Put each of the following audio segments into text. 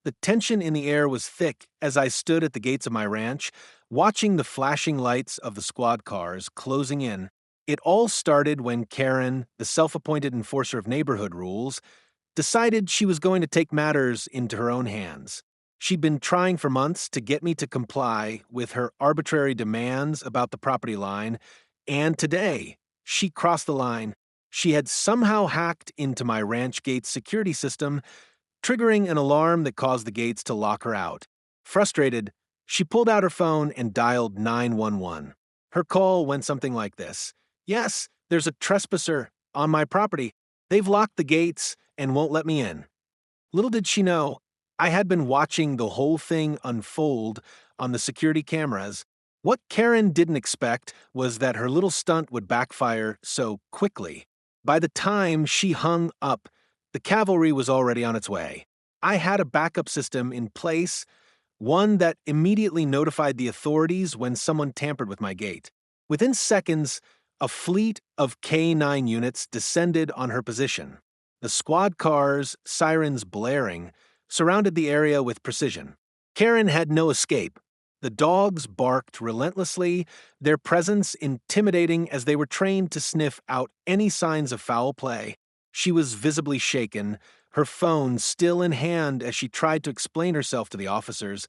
The tension in the air was thick as I stood at the gates of my ranch, watching the flashing lights of the squad cars closing in. It all started when Karen, the self appointed enforcer of neighborhood rules, decided she was going to take matters into her own hands. She'd been trying for months to get me to comply with her arbitrary demands about the property line, and today, she crossed the line. She had somehow hacked into my ranch gate's security system, triggering an alarm that caused the gates to lock her out. Frustrated, she pulled out her phone and dialed 911. Her call went something like this: "Yes, there's a trespasser on my property. They've locked the gates and won't let me in." Little did she know, I had been watching the whole thing unfold on the security cameras. What Karen didn't expect was that her little stunt would backfire so quickly. By the time she hung up, the cavalry was already on its way. I had a backup system in place, one that immediately notified the authorities when someone tampered with my gate. Within seconds, a fleet of K-9 units descended on her position. The squad cars, sirens blaring, surrounded the area with precision. Karen had no escape. The dogs barked relentlessly, their presence intimidating as they were trained to sniff out any signs of foul play. She was visibly shaken, her phone still in hand as she tried to explain herself to the officers,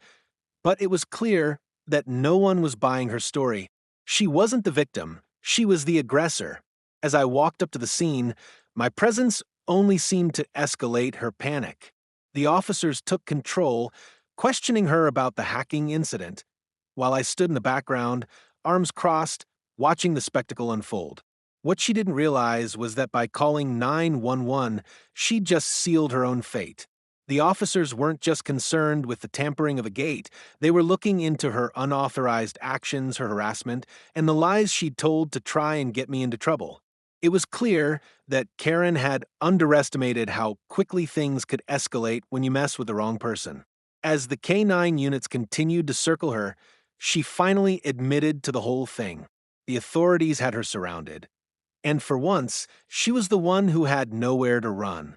but it was clear that no one was buying her story. She wasn't the victim, she was the aggressor. As I walked up to the scene, my presence only seemed to escalate her panic. The officers took control, questioning her about the hacking incident, while I stood in the background, arms crossed, watching the spectacle unfold. What she didn't realize was that by calling 911, she'd just sealed her own fate. The officers weren't just concerned with the tampering of a gate, they were looking into her unauthorized actions, her harassment, and the lies she'd told to try and get me into trouble. It was clear that Karen had underestimated how quickly things could escalate when you mess with the wrong person. As the K-9 units continued to circle her, she finally admitted to the whole thing. The authorities had her surrounded. And for once, she was the one who had nowhere to run.